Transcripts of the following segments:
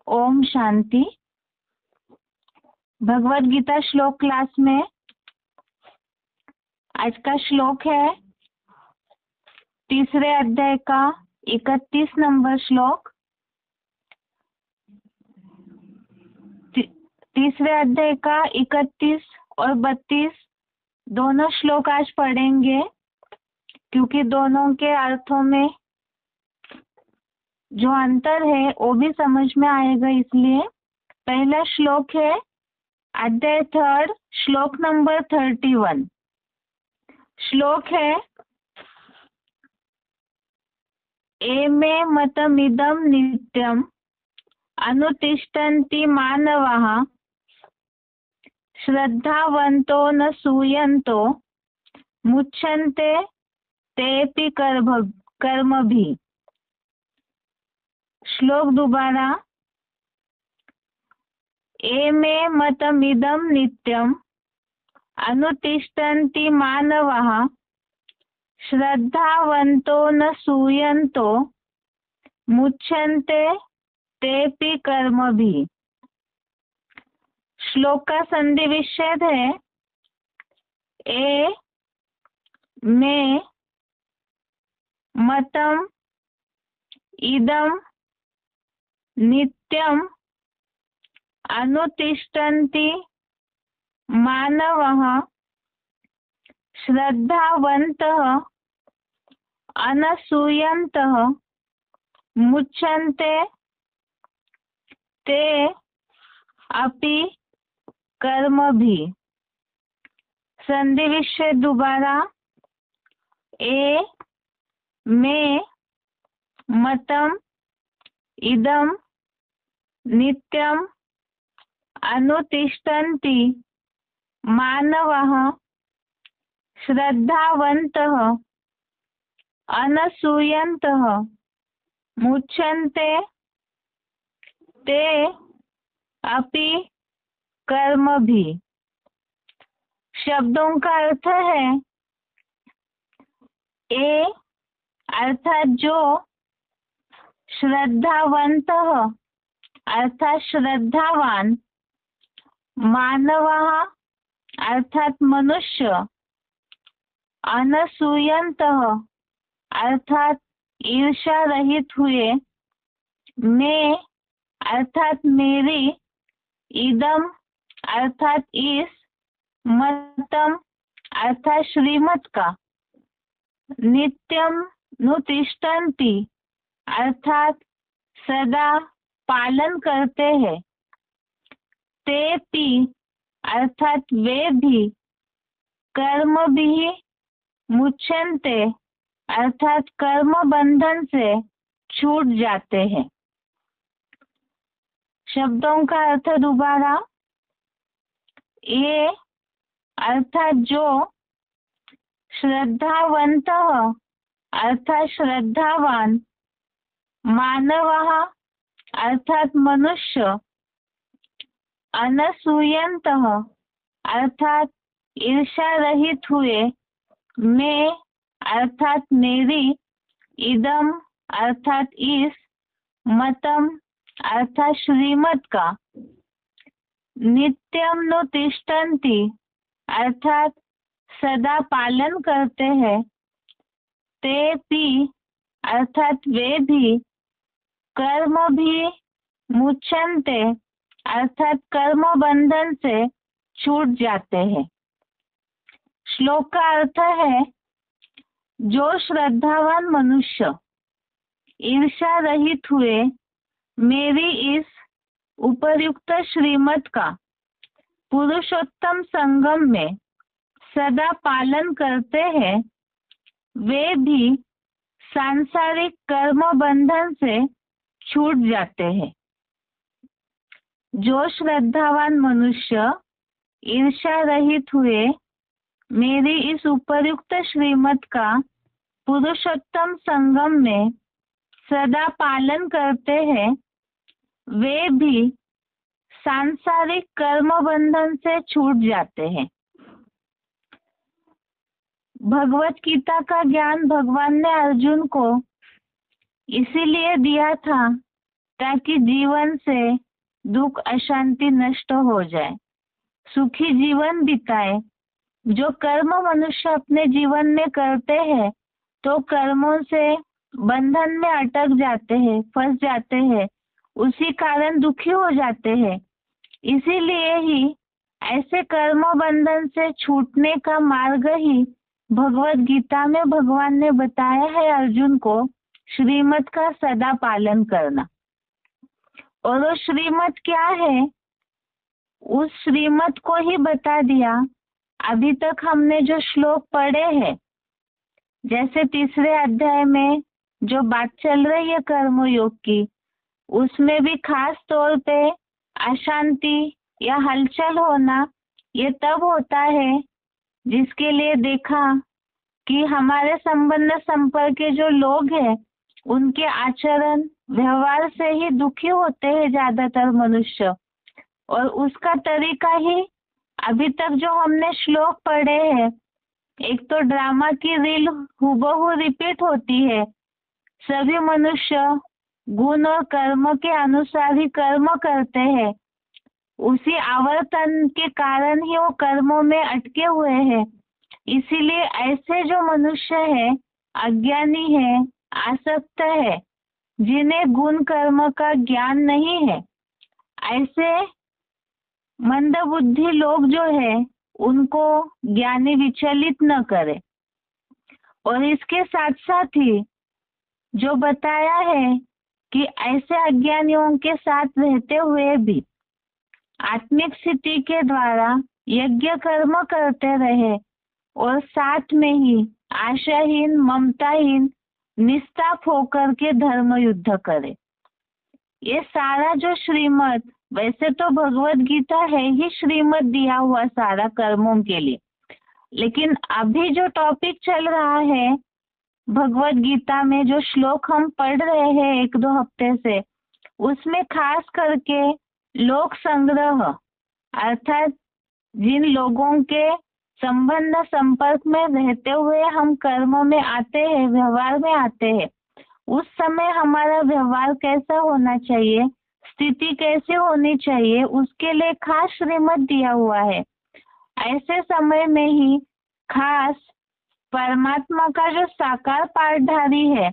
ओम शांति। भगवत गीता श्लोक क्लास में आज का श्लोक है तीसरे अध्याय का 31 नंबर श्लोक। तीसरे अध्याय का 31 और 32 दोनों श्लोक आज पढ़ेंगे, क्योंकि दोनों के अर्थों में जो अंतर है वो भी समझ में आएगा। इसलिए पहला श्लोक है अध्याय 3 श्लोक नंबर 31। श्लोक है एमे मतमिदं नित्यम् अनुतिष्ठन्ति मानवाः श्रद्धावन्तो न सूयन्तो मुच्यन्ते तेऽपि कर्मभिः। श्लोक दोबारा। एमे मतमिदं नित्यम् अनुतिष्ठन्ति मानवाः श्रद्धावन्तो न सूयन्तो मुच्यन्ते तेऽपि कर्मभिः। श्लोक का संधि विच्छेद है ए में मतम इदम नित्यम अनुतिष्ठन्ति मानवः श्रद्धावन्तः अनसूयन्तः मुच्यन्ते ते अपि कर्मभिः। संधि विच्छेद दोबारा। ए में मतम इदम नित्यम अनुतिष्ठन्ति मानवः श्रद्धावन्तः अनसूयन्तः मुच्यन्ते ते अपि कर्मभिः। शब्दों का अर्थ है ए अर्थात जो श्रद्धावन्तः अर्थात श्रद्धावान, मानवः अर्थात मनुष्य, अनसूयन्तः अर्थात ईर्ष्या रहित हुए, मैं अर्थात मेरी, इदम अर्थात इस, मतम अर्थात श्रीमत का, नित्यम नुतिष्ठन्ति अर्थात सदा पालन करते हैं, तेऽपि अर्थात वे भी, कर्मभिः मुच्यन्ते अर्थात कर्म बंधन से छूट जाते हैं। शब्दों का अर्थ दोबारा। ये अर्थात जो श्रद्धावन्तः अर्थात श्रद्धावान, मानवः अर्थात मनुष्य, अनसूयन्तः अर्थात ईर्ष्या रहित हुए, मैं अर्थात मेरी, इदम अर्थात इस, मतम अर्थात श्रीमत का, नित्यम नुतिष्ठन्ति अर्थात सदा पालन करते हैं, तेऽपि अर्थात वे भी, कर्म भी मुच्यन्ते अर्थात कर्म बंधन से छूट जाते हैं। श्लोक का अर्थ है जो श्रद्धावान मनुष्य ईर्ष्या रहित हुए मेरी इस उपर्युक्त श्रीमत का पुरुषोत्तम संगम में सदा पालन करते हैं, वे भी सांसारिक कर्म बंधन से छूट जाते हैं। जो श्रद्धावान मनुष्य ईर्ष्या रहित हुए मेरी इस उपर्युक्त श्रीमत का पुरुषोत्तम संगम में सदा पालन करते हैं, वे भी सांसारिक कर्म बंधन से छूट जाते हैं। भगवत गीता का ज्ञान भगवान ने अर्जुन को इसीलिए दिया था ताकि जीवन से दुख अशांति नष्ट हो जाए, सुखी जीवन बिताए। जो कर्म मनुष्य अपने जीवन में करते हैं तो कर्मों से बंधन में अटक जाते हैं, फंस जाते हैं, उसी कारण दुखी हो जाते हैं। इसीलिए ही ऐसे कर्म बंधन से छूटने का मार्ग ही भगवत गीता में भगवान ने बताया है अर्जुन को, श्रीमत का सदा पालन करना। और वो श्रीमत क्या है, उस श्रीमत को ही बता दिया। अभी तक हमने जो श्लोक पढ़े हैं, जैसे तीसरे अध्याय में जो बात चल रही है कर्मयोग की, उसमें भी खास तौर पे अशांति या हलचल होना ये तब होता है जिसके लिए देखा कि हमारे संबंध संपर्क के जो लोग हैं उनके आचरण व्यवहार से ही दुखी होते हैं ज्यादातर मनुष्य। और उसका तरीका ही अभी तक जो हमने श्लोक पढ़े हैं, एक तो ड्रामा की रील हूबहू रिपीट होती है। सभी मनुष्य गुण और कर्म के अनुसार ही कर्म करते हैं, उसी आवर्तन के कारण ही वो कर्मों में अटके हुए हैं। इसीलिए ऐसे जो मनुष्य है, अज्ञानी है, आसक्त है, जिन्हें गुण कर्म का ज्ञान नहीं है, ऐसे मंद बुद्धि लोग जो है उनको ज्ञानी विचलित न करे। और इसके साथ साथ ही जो बताया है कि ऐसे अज्ञानियों के साथ रहते हुए भी आत्मिक स्थिति के द्वारा यज्ञ कर्म करते रहे और साथ में ही आशाहीन, ममताहीन, निस्ताप होकर के धर्म युद्ध करे। ये सारा जो श्रीमत, वैसे तो भगवत गीता है ही श्रीमत दिया हुआ सारा कर्मों के लिए, लेकिन अभी जो टॉपिक चल रहा है भगवत गीता में, जो श्लोक हम पढ़ रहे हैं एक दो हफ्ते से, उसमें खास करके लोक संग्रह, अर्थात जिन लोगों के संबंध संपर्क में रहते हुए हम कर्म में आते हैं, व्यवहार में आते हैं, उस समय हमारा व्यवहार कैसा होना चाहिए, स्थिति कैसे होनी चाहिए, उसके लिए खास श्रीमत दिया हुआ है। ऐसे समय में ही खास परमात्मा का जो साकार पाठधारी है,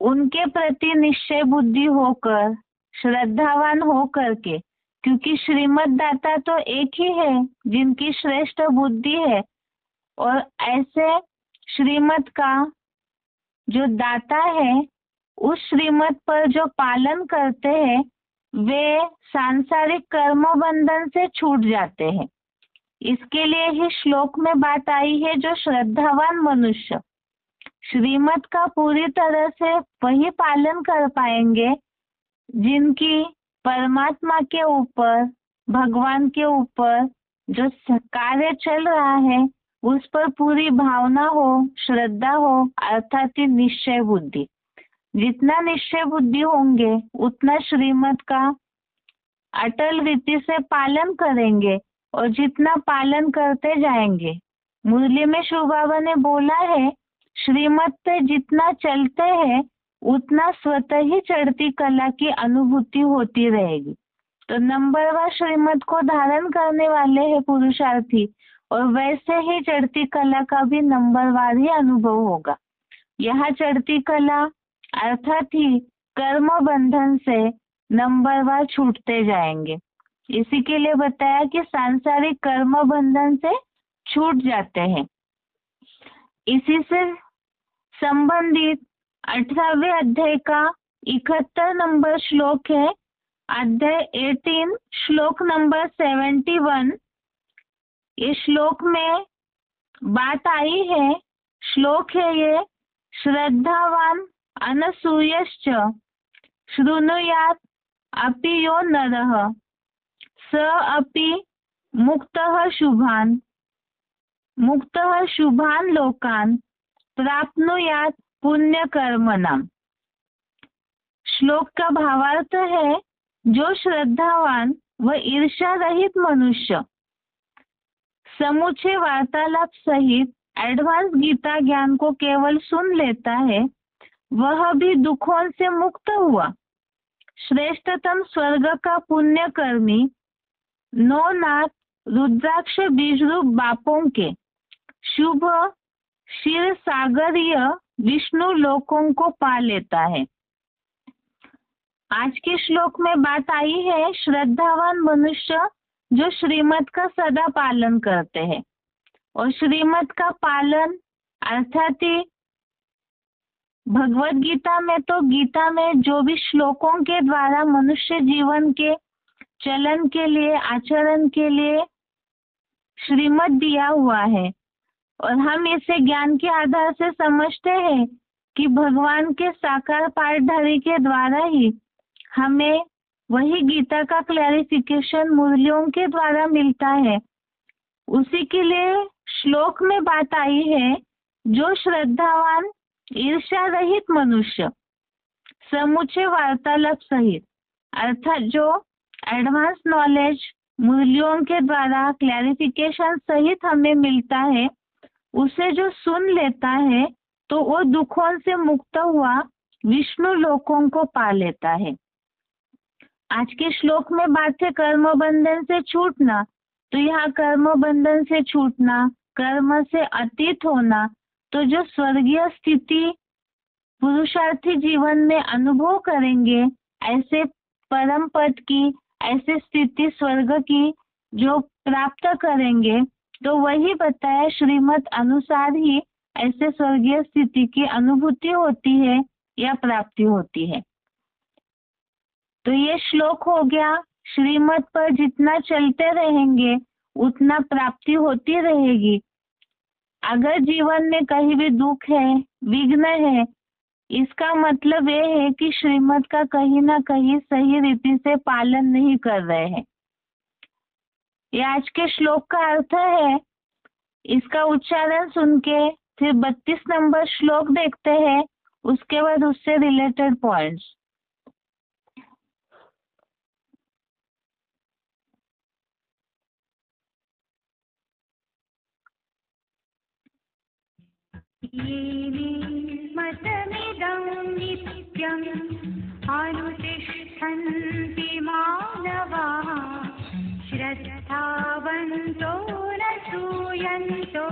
उनके प्रति निश्चय बुद्धि होकर, श्रद्धावान होकर के, क्योंकि श्रीमत दाता तो एक ही है जिनकी श्रेष्ठ बुद्धि है, और ऐसे श्रीमत का जो दाता है उस श्रीमत पर जो पालन करते हैं वे सांसारिक कर्म बंधन से छूट जाते हैं। इसके लिए ही श्लोक में बात आई है, जो श्रद्धावान मनुष्य श्रीमत का पूरी तरह से वही पालन कर पाएंगे जिनकी परमात्मा के ऊपर, भगवान के ऊपर जो कार्य चल रहा है उस पर पूरी भावना हो, श्रद्धा हो, अर्थात निश्चय बुद्धि। जितना निश्चय बुद्धि होंगे उतना श्रीमत का अटल रीति से पालन करेंगे, और जितना पालन करते जाएंगे, मुरली में शिव बाबा ने बोला है, श्रीमत पे जितना चलते हैं उतना स्वतः ही चढ़ती कला की अनुभूति होती रहेगी। तो नंबरवार श्रीमत को धारण करने वाले हैं पुरुषार्थी, और वैसे ही चढ़ती कला का भी नंबरवार ही अनुभव होगा। यह चढ़ती कला अर्थात ही कर्म बंधन से नंबरवार छूटते जाएंगे। इसी के लिए बताया कि सांसारिक कर्म बंधन से छूट जाते हैं। इसी से संबंधित 18वें अध्याय का 71 नंबर श्लोक है, अध्याय 18 श्लोक नंबर 71। ये श्लोक में बात आई है, श्लोक है ये, श्रद्धावान अनसूयश्च शृणुयात् अपि यो नरः स अपि मुक्तः शुभान् लोकान् प्राप्नुयात् पुण्यकर्मणाम्। श्लोक का भावार्थ है, जो श्रद्धावान व ईर्ष्या रहित मनुष्य समूचे वार्तालाप सहित एडवांस गीता ज्ञान को केवल सुन लेता है, वह भी दुखों से मुक्त हुआ। श्रेष्ठतम स्वर्ग का पुण्य कर्मी 9 नाथ रुद्राक्ष बीज रूप बापों के शुभ क्षीर सागरीय विष्णु लोकों को पा लेता है। आज के श्लोक में बात आई है श्रद्धावान मनुष्य जो श्रीमत का सदा पालन करते हैं। और श्रीमत का पालन अर्थात ही भगवत गीता में तो गीता में जो भी श्लोकों के द्वारा मनुष्य जीवन के चलन के लिए आचरण के लिए श्रीमत दिया हुआ है। और हम इसे ज्ञान के आधार से समझते हैं कि भगवान के साकार पाठधारी के द्वारा ही हमें वही गीता का क्लैरिफिकेशन मुरलियों के द्वारा मिलता है। उसी के लिए श्लोक में बात आई है जो श्रद्धावान ईर्ष्या रहित मनुष्य समुचे वार्तालाप सहित अर्थात जो एडवांस नॉलेज मुरलियों के द्वारा क्लैरिफिकेशन सहित हमें मिलता है, उसे जो सुन लेता है तो वो दुखों से मुक्त हुआ विष्णु लोकों को पा लेता है। आज के श्लोक में बात है कर्म बंधन से छूटना। तो यहाँ कर्म बंधन से छूटना, कर्म से अतीत होना, तो जो स्वर्गीय स्थिति पुरुषार्थी जीवन में अनुभव करेंगे, ऐसे परम पद की, ऐसे स्थिति स्वर्ग की जो प्राप्त करेंगे, तो वही बताया श्रीमत अनुसार ही ऐसे स्वर्गीय स्थिति की अनुभूति होती है या प्राप्ति होती है। तो ये श्लोक हो गया। श्रीमत पर जितना चलते रहेंगे उतना प्राप्ति होती रहेगी। अगर जीवन में कहीं भी दुख है, विघ्न है, इसका मतलब ये है कि श्रीमत का कहीं ना कहीं सही रीति से पालन नहीं कर रहे हैं। ये आज के श्लोक का अर्थ है। इसका उच्चारण सुन के फिर 32 नंबर श्लोक देखते हैं, उसके बाद उससे रिलेटेड पॉइंट्स। मतमिदं नित्यम् अनुतिष्ठन्ति मानवाः श्रद्धावन्तो न सूयन्तो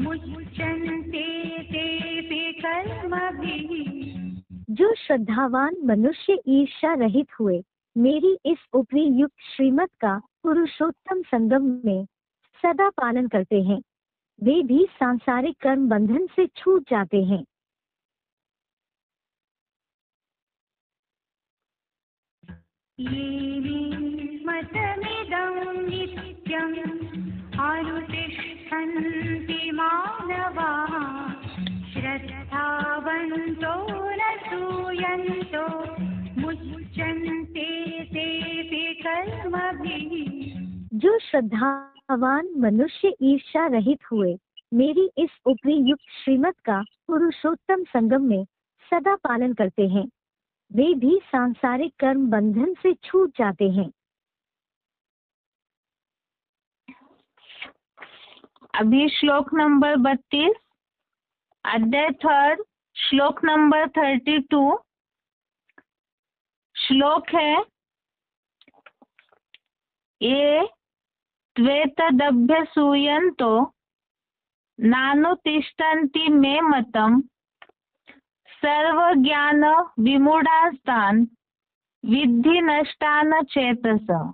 मुच्यन्ते तेऽपि कर्मभिः। जो श्रद्धावान मनुष्य ईर्ष्या रहित हुए मेरी इस ऊपरी युक्त श्रीमत का पुरुषोत्तम संगम में सदा पालन करते हैं, वे भी सांसारिक कर्म बंधन से छूट जाते हैं। मतमिदं नित्यम् अनुतिष्ठन्ति मानवाः श्रद्धावन्तो न सूयन्तो मुच्यन्ते तेऽपि कर्मभिः। जो श्रद्धावान मनुष्य ईर्ष्या रहित हुए मेरी इस ऊपरी युक्त श्रीमत का पुरुषोत्तम संगम में सदा पालन करते हैं, वे भी सांसारिक कर्म बंधन से छूट जाते हैं। अभी श्लोक नंबर 32 अध्याय 3 श्लोक नंबर 32 श्लोक है ये त्वेतदभ्य सूयन्तो नानुतिष्ठन्ति मे मतम् सर्वज्ञान विमूढ़ास्तान् विद्धि नष्टान चेतसः।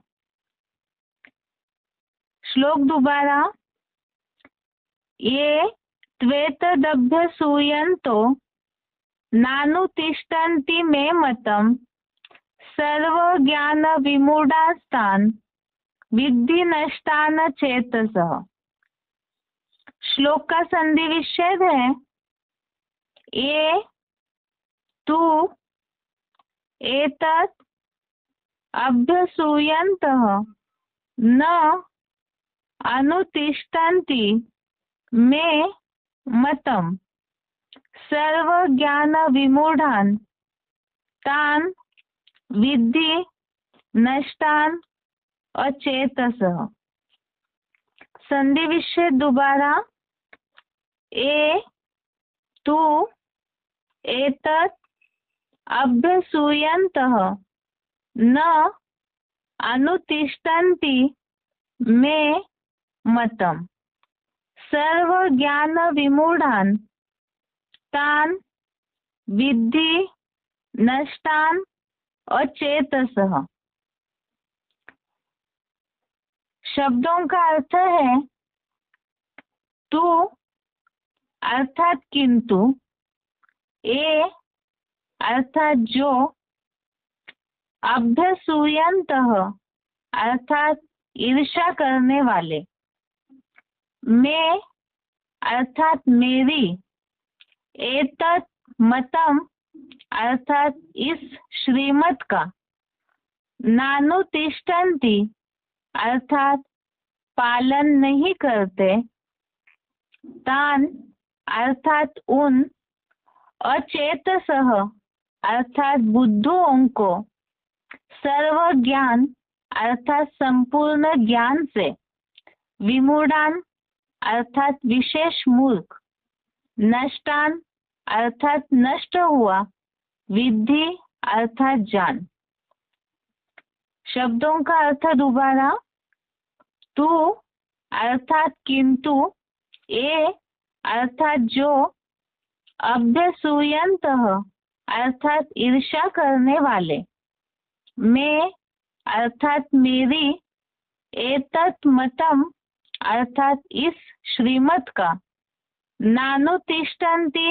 श्लोक दोबारा। ये त्वेतदभ्य सूयन्तो नानुतिष्ठन्ति मे मतम् सर्वज्ञान विमूढ़ास्तान् विद्धि नष्टान चेतसः। श्लोक का संधि विच्छेद है ये तु एतत् अभ्यसूयन्तः न अनुतिष्ठन्ति मे मतम् सर्वज्ञान विमूढ़ान् तान् विद्धि नष्टान् अचेतसः। संधि विच्छेद दोबारा। ए तू एतत् अभ्यसूयन्तः न अनुतिष्ठन्ति मे मतम् सर्वज्ञानविमूढान् तान् विद्धि नष्टान् अचेतसः। शब्दों का अर्थ है तू अर्थात किंतु, ए अर्थात जो, अभ्यसूयन्तः अर्थात ईर्ष्या करने वाले, मैं अर्थात मेरी, एतत् मतम अर्थात इस श्रीमत का, नानुतिष्ठन्ति अर्थात पालन नहीं करते, तान अर्थात उन, अचेतसः अर्थात बुद्धुओं को, सर्व ज्ञान अर्थात संपूर्ण ज्ञान से, विमूढ़ान अर्थात विशेष मूर्ख, नष्टान अर्थात नष्ट हुआ, विद्धि अर्थात जान। शब्दों का अर्थ दोबारा, तू अर्थात किंतु, ए अर्थात जो, अभ्यसूयन्तः अर्थात ईर्ष्या करने वाले, मैं अर्थात मेरी, एतत् मतम अर्थात इस श्रीमत का, नानुतिष्ठन्ति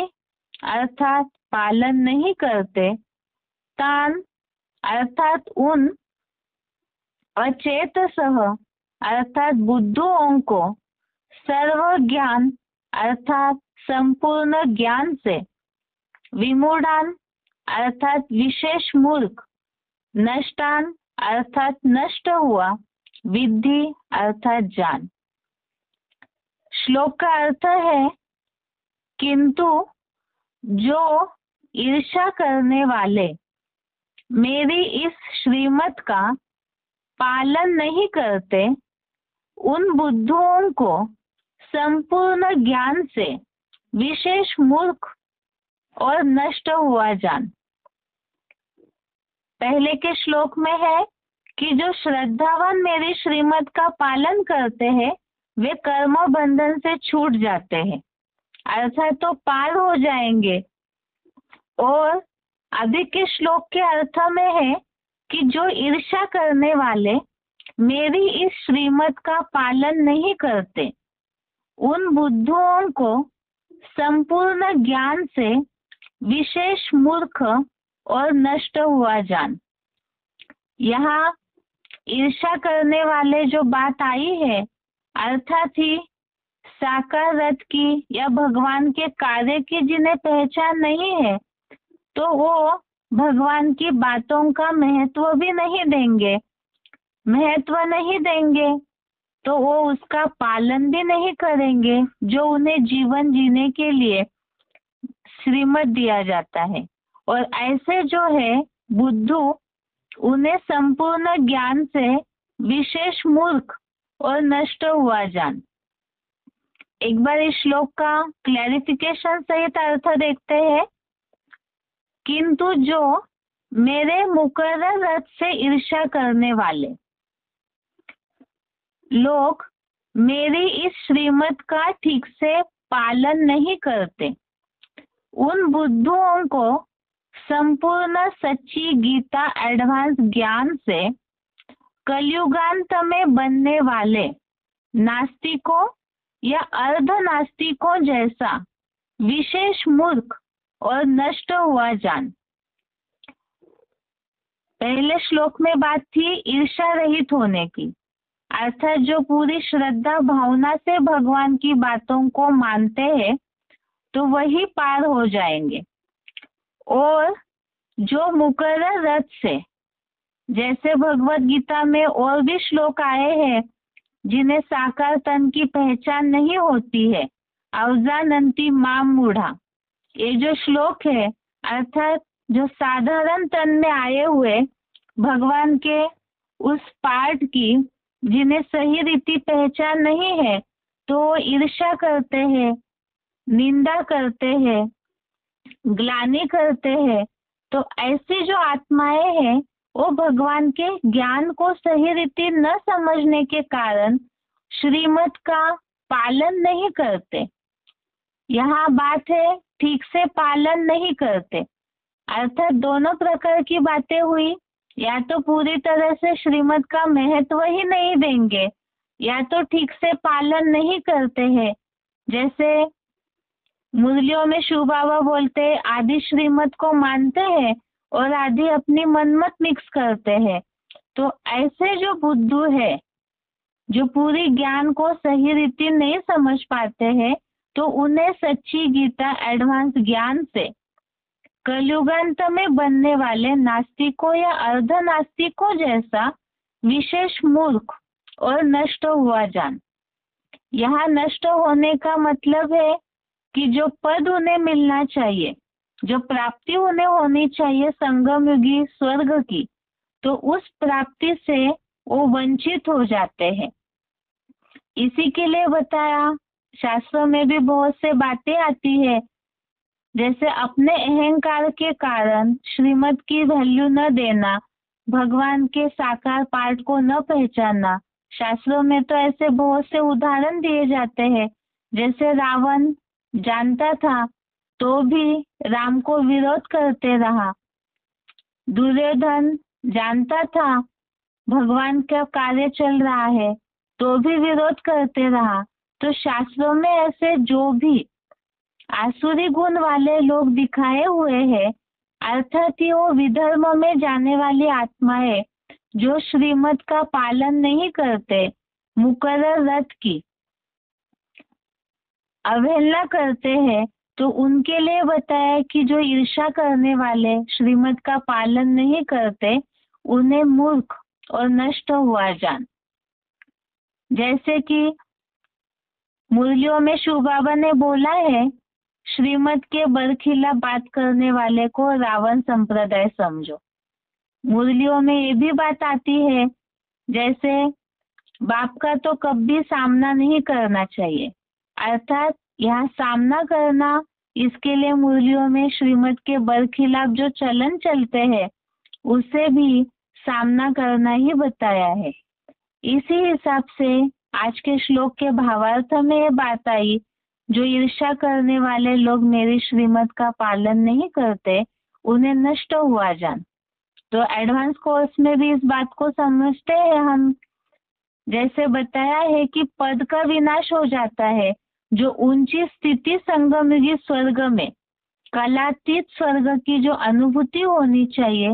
अर्थात पालन नहीं करते, तान अर्थात उन, अचेतसः अर्थात बुद्धुओं को, सर्व ज्ञान अर्थात संपूर्ण ज्ञान से, विमूढ़ान अर्थात विशेष मूर्ख, नष्टान अर्थात नष्ट हुआ, विद्धि अर्थात जान। श्लोक का अर्थ है किंतु जो ईर्ष्या करने वाले मेरी इस श्रीमत का पालन नहीं करते, उन बुद्धुओं को संपूर्ण ज्ञान से विशेष मूर्ख और नष्ट हुआ जान। पहले के श्लोक में है कि जो श्रद्धावान मेरी श्रीमत का पालन करते हैं वे कर्म बंधन से छूट जाते हैं अर्थात तो पार हो जाएंगे। और अभी के श्लोक के अर्थ में है कि जो ईर्ष्या करने वाले मेरी इस श्रीमत का पालन नहीं करते, उन बुद्धुओं को संपूर्ण ज्ञान से विशेष मूर्ख और नष्ट हुआ जान। यहाँ ईर्ष्या करने वाले जो बात आई है अर्थात ही साकार रथ की या भगवान के कार्य की जिन्हें पहचान नहीं है तो वो भगवान की बातों का महत्व भी नहीं देंगे, महत्व नहीं देंगे तो वो उसका पालन भी नहीं करेंगे जो उन्हें जीवन जीने के लिए श्रीमत दिया जाता है। और ऐसे जो है बुद्धू उन्हें संपूर्ण ज्ञान से विशेष मूर्ख और नष्ट हुआ जान। एक बार इस श्लोक का क्लैरिफिकेशन सहित अर्थ देखते हैं। किंतु जो मेरे मुकर्रर रथ से ईर्ष्या करने वाले लोग मेरी इस श्रीमत का ठीक से पालन नहीं करते, उन बुद्धुओं को संपूर्ण सच्ची गीता एडवांस ज्ञान से कलयुगांत में बनने वाले नास्तिकों या अर्ध नास्तिकों जैसा विशेष मूर्ख और नष्ट हुआ जान। पहले श्लोक में बात थी ईर्ष्या रहित होने की, अर्थात जो पूरी श्रद्धा भावना से भगवान की बातों को मानते हैं तो वही पार हो जाएंगे। और जो मुकर्रर रथ से, जैसे भगवत गीता में और भी श्लोक आए हैं जिन्हें साकार तन की पहचान नहीं होती है, अवजानन्ति माम मूढ़ा, ये जो श्लोक है अर्थात जो साधारण तन में आए हुए भगवान के उस पाठ की जिन्हें सही रीति पहचान नहीं है तो ईर्ष्या करते हैं, निंदा करते हैं, ग्लानि करते हैं, तो ऐसी जो आत्माएं हैं वो भगवान के ज्ञान को सही रीति न समझने के कारण श्रीमत का पालन नहीं करते। यहाँ बात है ठीक से पालन नहीं करते, अर्थात दोनों प्रकार की बातें हुई। या तो पूरी तरह से श्रीमत का महत्व ही नहीं देंगे, या तो ठीक से पालन नहीं करते हैं। जैसे मुरलियों में शिव बाबा बोलते हैं आदि श्रीमत को मानते हैं और आदि अपनी मनमत मिक्स करते हैं। तो ऐसे जो बुद्धू है, जो पूरी ज्ञान को सही रीति नहीं समझ पाते हैं, तो उन्हें सच्ची गीता एडवांस ज्ञान से कलयुगांत में बनने वाले नास्तिकों या अर्ध नास्तिकों जैसा विशेष मूर्ख और नष्ट हुआ जान। यहाँ नष्ट होने का मतलब है कि जो पद उन्हें मिलना चाहिए, जो प्राप्ति उन्हें होनी चाहिए संगम युगी स्वर्ग की, तो उस प्राप्ति से वो वंचित हो जाते हैं। इसी के लिए बताया, शास्त्रों में भी बहुत से बातें आती है, जैसे अपने अहंकार के कारण श्रीमत की वैल्यू न देना, भगवान के साकार पार्ट को न पहचानना। शास्त्रों में तो ऐसे बहुत से उदाहरण दिए जाते हैं। जैसे रावण जानता था तो भी राम को विरोध करते रहा। दुर्योधन जानता था भगवान का कार्य चल रहा है तो भी विरोध करते रहा। तो शास्त्रों में ऐसे जो भी आसुरी गुण वाले लोग दिखाए हुए हैं, अर्थात वो विधर्म में जाने वाली आत्माएं जो श्रीमत का पालन नहीं करते, मुकर्रर रथ की अवहेलना करते हैं, तो उनके लिए बताया कि जो ईर्ष्या करने वाले श्रीमत का पालन नहीं करते, उन्हें मूर्ख और नष्ट हुआ जान। जैसे कि मुरलियों में शिव बाबा ने बोला है, श्रीमत के बरखिलाफ बात करने वाले को रावण संप्रदाय समझो। मुरलियों में ये भी बात आती है, जैसे बाप का तो कभी सामना नहीं करना चाहिए, अर्थात यहाँ सामना करना, इसके लिए मुरलियों में श्रीमत के बरखिलाफ जो चलन चलते हैं उसे भी सामना करना ही बताया है। इसी हिसाब से आज के श्लोक के भावार्थ में ये बात आई, जो ईर्ष्या करने वाले लोग मेरी श्रीमत का पालन नहीं करते, उन्हें नष्ट हुआ जान। तो एडवांस कोर्स में भी इस बात को समझते हैं हम। जैसे बताया है कि पद का विनाश हो जाता है, जो ऊंची स्थिति संगमयुगी स्वर्ग में कालातीत स्वर्ग की जो अनुभूति होनी चाहिए,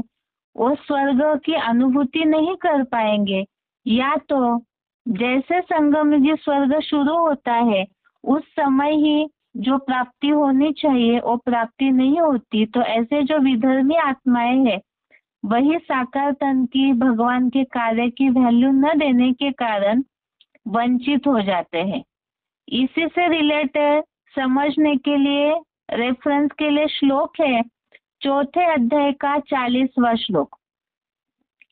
वो स्वर्ग की अनुभूति नहीं कर पाएंगे। या तो जैसे संगमयुगी स्वर्ग शुरू होता है उस समय ही जो प्राप्ति होनी चाहिए वो प्राप्ति नहीं होती। तो ऐसे जो विधर्मी आत्माएं हैं, वही साकार तन की भगवान के कार्य की वैल्यू न देने के कारण वंचित हो जाते हैं। इसी से रिलेटेड समझने के लिए रेफरेंस के लिए श्लोक है, चौथे अध्याय का 40वां श्लोक,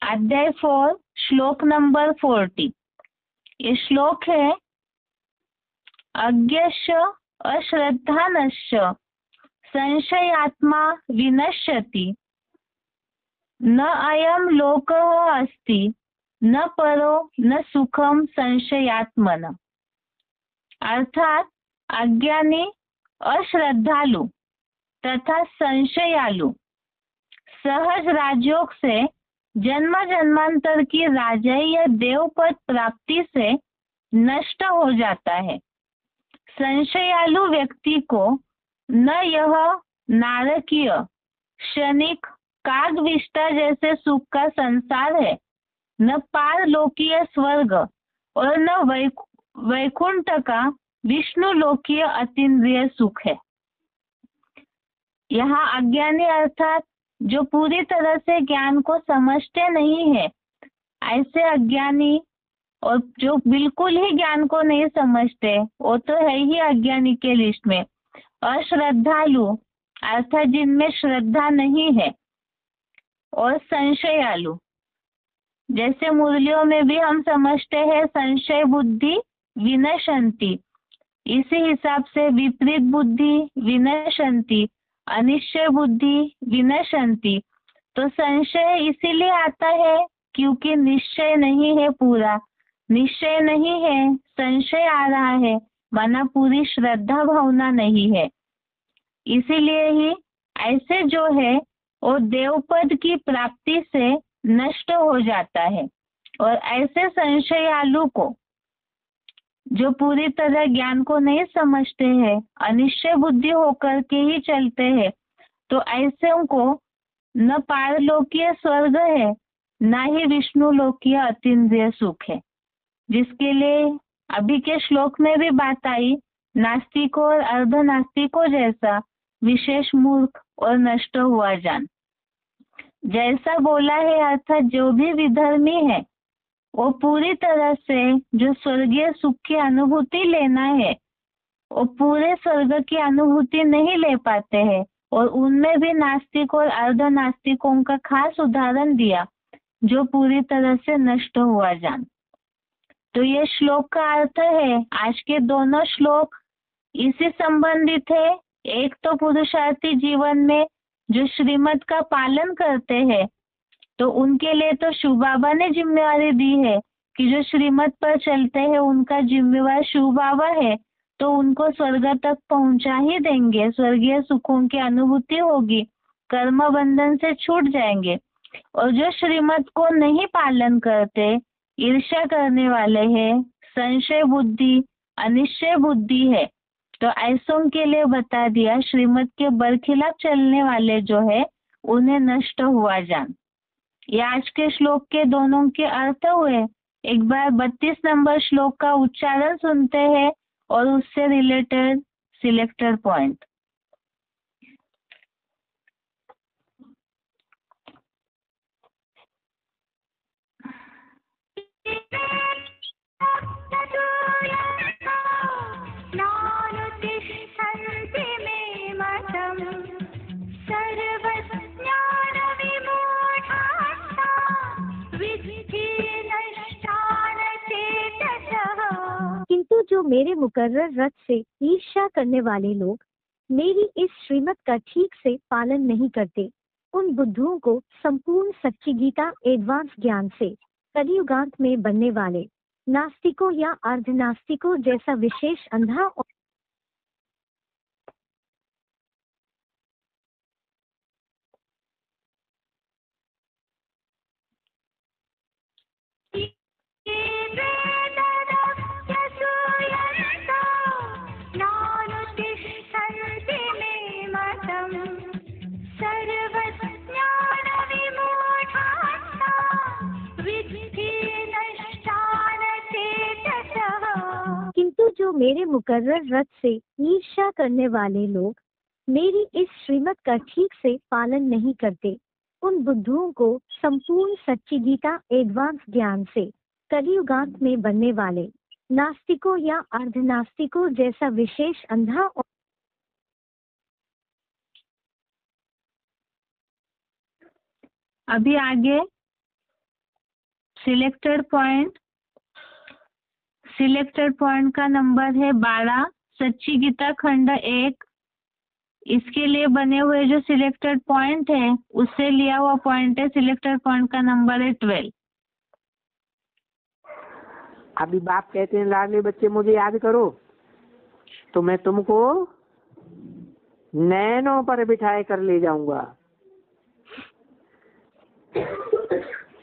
अध्याय 4 श्लोक नंबर 40। ये श्लोक है, अज्ञस्य अश्रद्धानश्च संशयात्मा विनश्यति, न अयम लोकः अस्ति न परो न सुखम संशयात्मन। अर्थात अज्ञानी, अश्रद्धालु तथा संशयालु सहज राजयोग से जन्म जन्मांतर की राजाई या देवपद प्राप्ति से नष्ट हो जाता है। संशयालु व्यक्ति को न यह नारकीय क्षणिक कागविष्टा जैसे सुख का संसार है, न पारलोकीय स्वर्ग और न वैकुंठ का विष्णु लोकीय अतीन्द्रिय सुख है। यहाँ अज्ञानी अर्थात जो पूरी तरह से ज्ञान को समझते नहीं है, ऐसे अज्ञानी, और जो बिल्कुल ही ज्ञान को नहीं समझते वो तो है ही अज्ञानी के लिस्ट में। अश्रद्धालु अर्थात जिनमें श्रद्धा नहीं है, और संशयालु, जैसे मुरलियों में भी हम समझते हैं संशय बुद्धि विनशंति, इसी हिसाब से विपरीत बुद्धि विनशंति अनिश्चय बुद्धि विनशन्ति। तो संशय इसीलिए आता है क्योंकि निश्चय नहीं है, पूरा निश्चय नहीं है, संशय आ रहा है, माना पूरी श्रद्धा भावना नहीं है। इसीलिए ही ऐसे जो है वो देवपद की प्राप्ति से नष्ट हो जाता है। और ऐसे संशयालु को, जो पूरी तरह ज्ञान को नहीं समझते हैं, अनिश्चय बुद्धि होकर के ही चलते हैं, तो ऐसे को न पारलोकीय स्वर्ग है, ना ही विष्णु लोकीय अतीन्द्रिय सुख है, जिसके लिए अभी के श्लोक में भी बात आई, नास्तिकों और अर्धनास्तिकों जैसा विशेष मूर्ख और नष्ट हुआ जान। जैसा बोला है, अर्थात जो भी विधर्मी है वो पूरी तरह से जो स्वर्गीय सुख की अनुभूति लेना है, वो पूरे स्वर्ग की अनुभूति नहीं ले पाते हैं। और उनमें भी नास्तिक और अर्धनास्तिकों का खास उदाहरण दिया, जो पूरी तरह से नष्ट हुआ जान। तो ये श्लोक का अर्थ है, आज के दोनों श्लोक इसी संबंधित है। एक तो पुरुषार्थी जीवन में जो श्रीमत का पालन करते हैं, तो उनके लिए तो शिव बाबा ने जिम्मेवारी दी है कि जो श्रीमत पर चलते हैं उनका जिम्मेवार शिव बाबा है, तो उनको स्वर्ग तक पहुंचा ही देंगे, स्वर्गीय सुखों की अनुभूति होगी, कर्म बंधन से छूट जाएंगे। और जो श्रीमत को नहीं पालन करते, ईर्ष्या करने वाले हैं, संशय बुद्धि, अनिश्चय बुद्धि है, तो ऐसों के लिए बता दिया, श्रीमत के बरखिलाफ चलने वाले जो है उन्हें नष्ट हुआ जान। ये आज के श्लोक के दोनों के अर्थ हुए। एक बार 32 नंबर श्लोक का उच्चारण सुनते हैं और उससे रिलेटेड सिलेक्टेड पॉइंट। नानुतिष्ठन्ति मे मतम् सर्वज्ञानविमूढाः विद्धि नष्टान चेतसः। किंतु जो मेरे मुकर्रर रथ से ईर्ष्या करने वाले लोग मेरी इस श्रीमत का ठीक से पालन नहीं करते, उन बुद्धुओं को संपूर्ण सच्ची गीता एडवांस ज्ञान से कलियुगांत में बनने वाले नास्तिकों या अर्धनास्तिकों जैसा विशेष अंधा और नानुतिष्ठन्ति मे मतम् सर्वज्ञानविमूढाः विद्धि नष्टान चेतसः। किंतु जो मेरे मुकर्रर रथ से ईर्ष्या करने वाले लोग मेरी इस श्रीमत का ठीक से पालन नहीं करते, उन बुद्धुओं को संपूर्ण सच्ची गीता एडवांस ज्ञान से कलियुगांत में बनने वाले नास्तिकों या अर्धनास्तिकों जैसा विशेष अंधा और अभी आगे सिलेक्टेड पॉइंट का नंबर है 12, सच्ची गीता खंड 1। इसके लिए बने हुए जो सिलेक्टेड पॉइंट है उससे लिया हुआ पॉइंट है, सिलेक्टेड पॉइंट का नंबर है 12। अभी बाप कहते हैं लाडले बच्चे मुझे याद करो, तो मैं तुमको नैनों पर बिठाए कर ले जाऊंगा।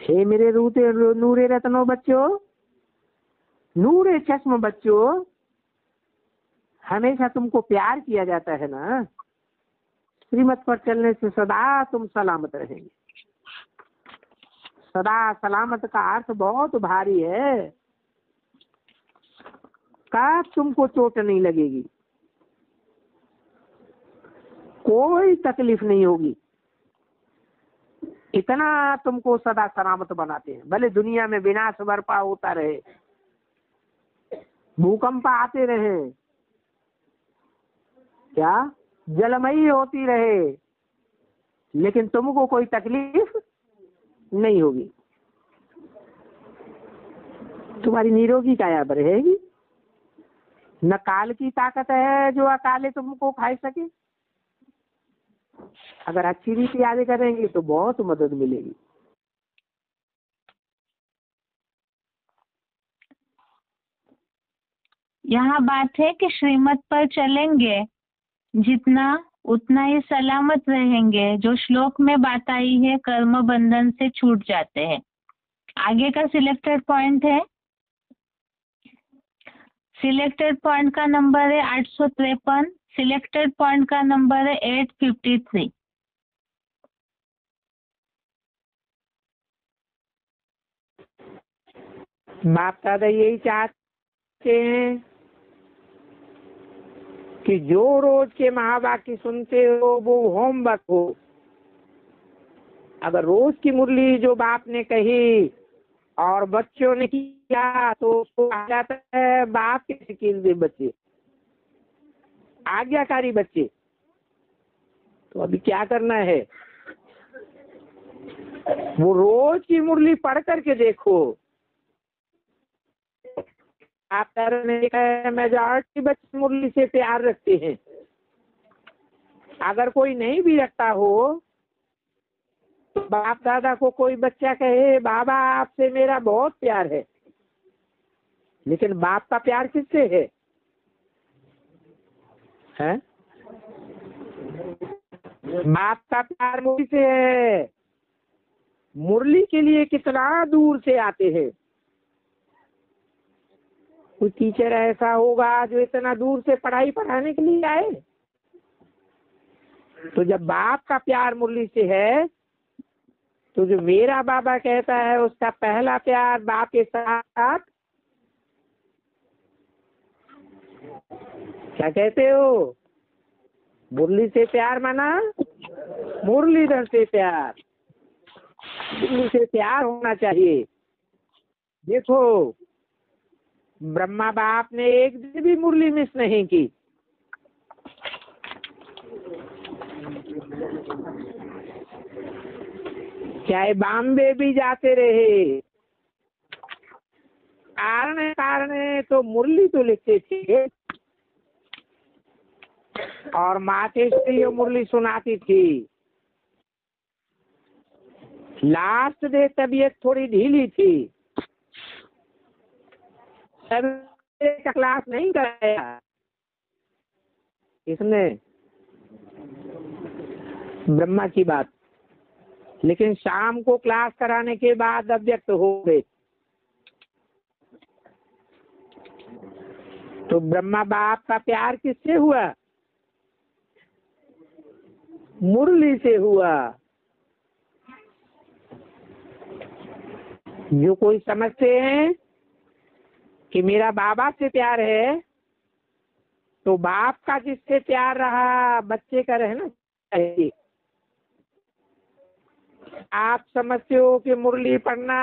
हे मेरे रूते नूरे रत्नों बच्चों, नूरे चश्म बच्चों, हमेशा तुमको प्यार किया जाता है ना, श्रीमत पर चलने से सदा तुम सलामत रहेंगे। सदा सलामत का अर्थ बहुत भारी है, का तुमको चोट नहीं लगेगी, कोई तकलीफ नहीं होगी, इतना तुमको सदा सलामत बनाते हैं। भले दुनिया में विनाश बर्पा होता रहे, भूकंप आते रहे, क्या जलमयी होती रहे, लेकिन तुमको कोई तकलीफ नहीं होगी, तुम्हारी निरोगी काया रहेगी। न काल की ताकत है जो अकाले तुमको खा सके, अगर अच्छी रीति याद करेंगे तो बहुत मदद मिलेगी। यहाँ बात है कि श्रीमत पर चलेंगे जितना उतना ही सलामत रहेंगे। जो श्लोक में बात आई है कर्म बंधन से छूट जाते हैं। आगे का सिलेक्टेड पॉइंट है, सिलेक्टेड पॉइंट का नंबर है 853, सिलेक्टेड पॉइंट का नंबर है 853। बाप दादा यही चाहते हैं कि जो रोज के महावाक्य सुनते हो वो होमवर्क हो। अगर रोज की मुरली जो बाप ने कही और बच्चों ने किया तो उसको कहा जाता है बाप के शिकील बच्चे, आज्ञाकारी बच्चे। तो अभी क्या करना है, वो रोज की मुरली पढ़ करके देखो। आप ने देखा है मेजॉरिटी बच्चे मुरली से प्यार रखते हैं। अगर कोई नहीं भी रखता हो तो बाप दादा को कोई बच्चा कहे बाबा आपसे मेरा बहुत प्यार है, लेकिन बाप का प्यार किससे है? हैं? बाप का प्यार मुरली से है। मुरली के लिए कितना दूर से आते हैं। कोई टीचर ऐसा होगा जो इतना दूर से पढ़ाई पढ़ाने के लिए आए? तो जब बाप का प्यार मुरली से है तो जो मेरा बाबा कहता है उसका पहला प्यार बाप के साथ क्या कहते हो? मुरली से प्यार माना मुरलीधर से प्यार। मुरली से प्यार होना चाहिए। देखो ब्रह्मा बाप ने एक दिन भी मुरली मिस नहीं की। चाहे बॉम्बे भी जाते रहे, कारण तो मुरली तो लिखते थे और माते से ये मुरली सुनाती थी। लास्ट डे तबीयत थोड़ी ढीली थी, का क्लास नहीं कराया इसने, ब्रह्मा की बात। लेकिन शाम को क्लास कराने के बाद अव्यक्त हो गए। तो ब्रह्मा बाप का प्यार किससे हुआ? मुरली से हुआ। जो कोई समझते हैं कि मेरा बाबा से प्यार है तो बाप का जिससे प्यार रहा बच्चे का रहना चाहिए। आप समझते हो कि मुरली पढ़ना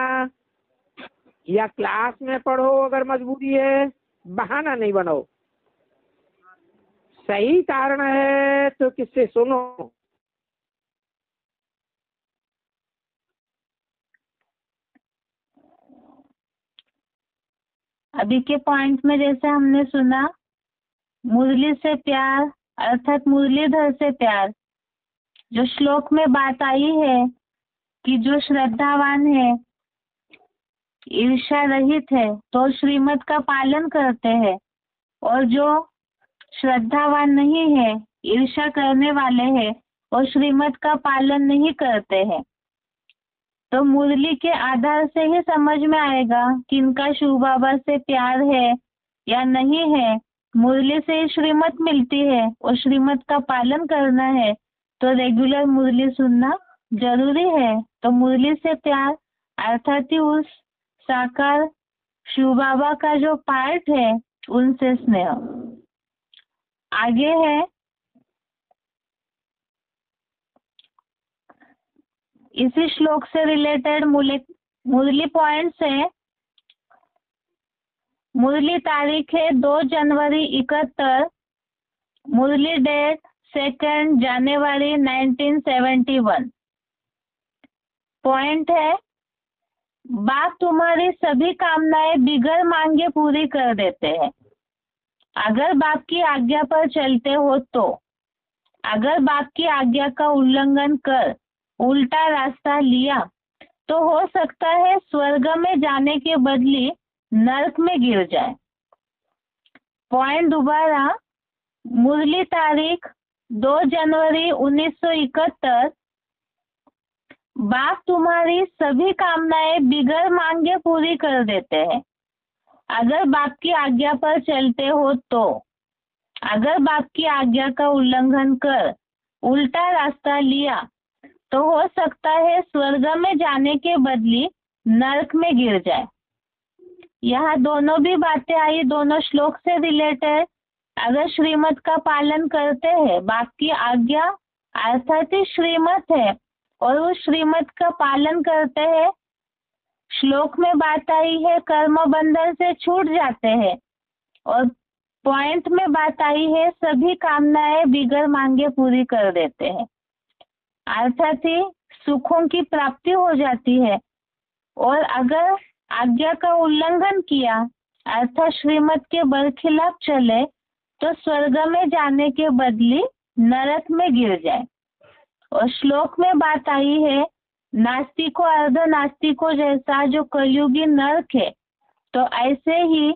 या क्लास में पढ़ो अगर मजबूरी है, बहाना नहीं बनाओ। सही कारण है तो किससे सुनो। अभी के पॉइंट में जैसे हमने सुना मुरली से प्यार अर्थात मुरलीधर से प्यार। जो श्लोक में बात आई है कि जो श्रद्धावान है, ईर्ष्या रहित है तो श्रीमत का पालन करते हैं, और जो श्रद्धावान नहीं है, ईर्ष्या करने वाले हैं और श्रीमत का पालन नहीं करते हैं। तो मुरली के आधार से ही समझ में आएगा कि इनका शिव बाबा से प्यार है या नहीं है। मुरली से ही श्रीमत मिलती है और श्रीमत का पालन करना है तो रेगुलर मुरली सुनना जरूरी है। तो मुरली से प्यार अर्थात ही उस साकार शिव बाबा का जो पार्ट है उनसे स्नेह। आगे है इसी श्लोक से रिलेटेड मुरली पॉइंट्स है। मुरली तारीख है 2 जनवरी 71, मुरली डेट 2 जनवरी 1971। पॉइंट है बाप तुम्हारी सभी कामनाएं बिगर मांगे पूरी कर देते हैं अगर बाप की आज्ञा पर चलते हो तो। अगर बाप की आज्ञा का उल्लंघन कर उल्टा रास्ता लिया तो हो सकता है स्वर्ग में जाने के बदले नरक में गिर जाए। पॉइंट दोबारा, मुरली तारीख 2 जनवरी 1971। बाप तुम्हारी सभी कामनाएं बिगर मांगे पूरी कर देते हैं अगर बाप की आज्ञा पर चलते हो तो। अगर बाप की आज्ञा का उल्लंघन कर उल्टा रास्ता लिया तो हो सकता है स्वर्ग में जाने के बदले नरक में गिर जाए। यहाँ दोनों भी बातें आई, दोनों श्लोक से रिलेटेड। अगर श्रीमत का पालन करते हैं, बाप की आज्ञा अर्थात ही श्रीमत है और उस श्रीमत का पालन करते हैं, श्लोक में बात आई है कर्म बंधन से छूट जाते हैं और पॉइंट में बात आई है सभी कामनाएं बिगर मांगे पूरी कर देते हैं, अर्थात ही सुखों की प्राप्ति हो जाती है। और अगर आज्ञा का उल्लंघन किया अर्थात श्रीमत के बरखिलाफ चले तो स्वर्ग में जाने के बदले नरक में गिर जाए। और श्लोक में बात आई है नास्तिको अर्ध नास्तिको जैसा जो कलयुगी नरक है तो ऐसे ही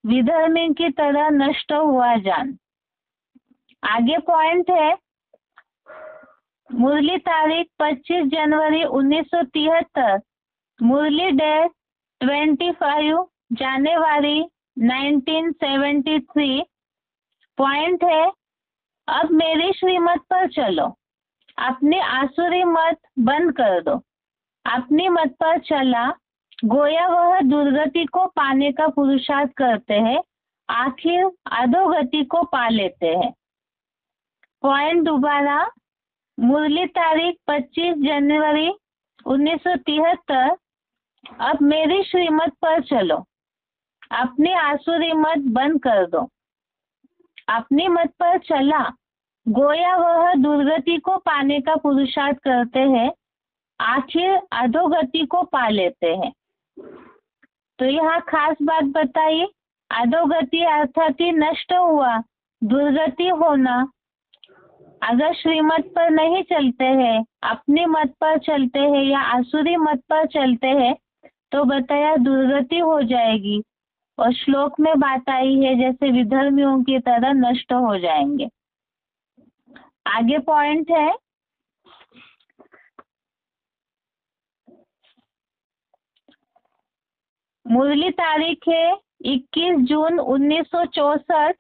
विधर्मी की तरह नष्ट हुआ जान। आगे पॉइंट है मुरली तारीख 25 जनवरी 1973, मुरली डेट 25 जनवरी 1973। पॉइंट है अब मेरी श्रीमत पर चलो, अपनी आसुरी मत बंद कर दो। अपनी मत पर चला गोया वह दुर्गति को पाने का पुरुषार्थ करते हैं, आखिर अधोगति को पा लेते हैं। पॉइंट दोबारा, मुरली तारीख 25 जनवरी 1973। अब मेरी श्रीमत पर चलो, अपनी आसुरी मत बंद कर दो। अपनी मत पर चला गोया वह दुर्गति को पाने का पुरुषार्थ करते हैं, आखिर अधोगति को पा लेते हैं। तो यहाँ खास बात बताइए, अधोगति अर्थात ही नष्ट हुआ, दुर्गति होना। अगर श्रीमत पर नहीं चलते हैं, अपनी मत पर चलते हैं या आसुरी मत पर चलते हैं तो बताया दुर्गति हो जाएगी। और श्लोक में बात आई है जैसे विधर्मियों की तरह नष्ट हो जाएंगे। आगे पॉइंट है मुरली तारीख है 21 जून 1964,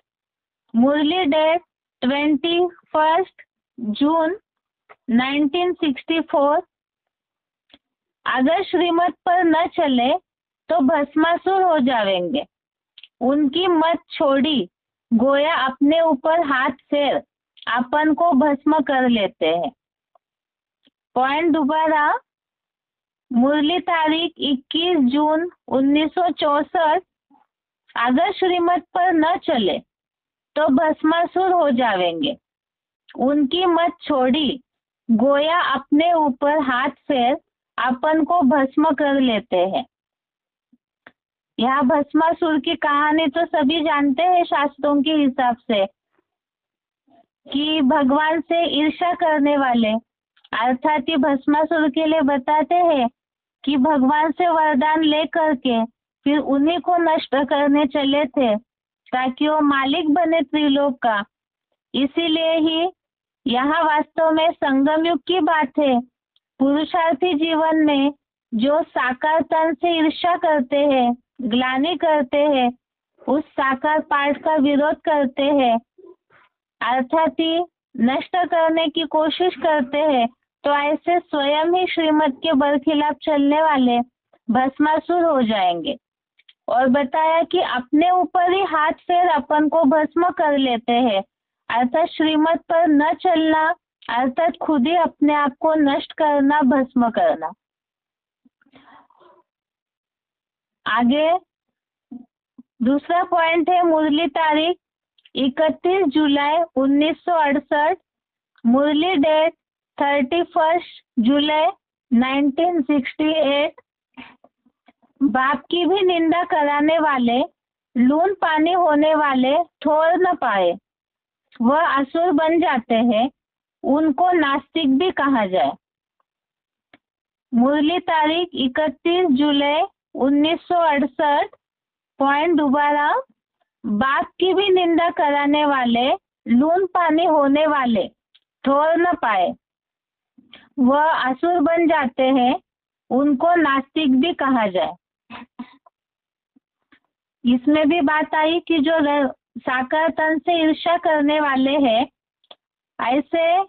मुरली डेट 21 जून 1964। अगर श्रीमत पर न चले तो भस्मासुर हो जाएंगे। उनकी मत छोड़ी गोया अपने ऊपर हाथ फेर अपन को भस्म कर लेते हैं। पॉइंट दोबारा, मुरली तारीख 21 जून 1964। अगर श्रीमत पर न चले तो भस्मासुर हो जाएंगे। उनकी मत छोड़ी गोया अपने ऊपर हाथ फेर अपन को भस्म कर लेते हैं। यह भस्मासुर की कहानी तो सभी जानते हैं शास्त्रों के हिसाब से, कि भगवान से ईर्ष्या करने वाले अर्थात ही भस्मासुर के लिए बताते हैं कि भगवान से वरदान ले करके फिर उन्हीं को नष्ट करने चले थे ताकि वो मालिक बने त्रिलोक का। इसीलिए ही यहाँ वास्तव में संगम युग की बात है। पुरुषार्थी जीवन में जो साकार तन से ईर्ष्या करते हैं, ग्लानि करते हैं, उस साकार पाठ का विरोध करते हैं अर्थात ही नष्ट करने की कोशिश करते हैं, तो ऐसे स्वयं ही श्रीमत के बरखिलाफ चलने वाले भस्मासुर हो जाएंगे। और बताया कि अपने ऊपर ही हाथ फेर अपन को भस्म कर लेते हैं अर्थात श्रीमत पर न चलना अर्थात खुद ही अपने आप को नष्ट करना, भस्म करना। आगे दूसरा पॉइंट है मुरली तारीख 31 जुलाई 1968, मुरली डेट 31 जुलाई 1968। बाप की भी निंदा कराने वाले, लून पानी होने वाले ठोर न पाए। वह असुर बन जाते हैं, उनको नास्तिक भी कहा जाए। मुरली तारीख 31 जुलाई 1968। पॉइंट दोबारा, बाप की भी निंदा कराने वाले, लून पानी होने वाले ठोर न पाए, वह असुर बन जाते हैं, उनको नास्तिक भी कहा जाए। इसमें भी बात आई कि जो साकार तन से ईर्ष्या करने वाले हैं, ऐसे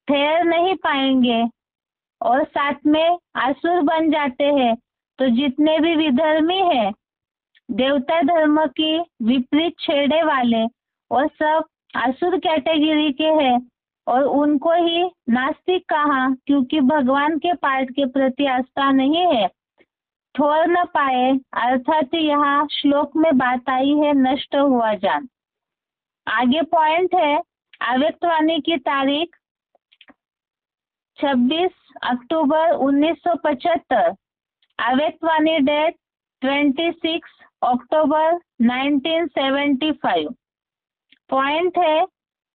ठहर नहीं पाएंगे और साथ में असुर बन जाते हैं। तो जितने भी विधर्मी हैं, देवता धर्म की विपरीत छेड़े वाले, और सब असुर कैटेगरी के हैं और उनको ही नास्तिक कहा, क्योंकि भगवान के पाठ के प्रति आस्था नहीं है। ठोर न पाए अर्थात यहाँ श्लोक में बात आई है नष्ट हुआ जान। आगे पॉइंट है, अव्यक्तवाणी की तारीख 26 अक्टूबर 1975, अव्यक्तवाणी डेट 26 अक्टूबर 1975। पॉइंट है,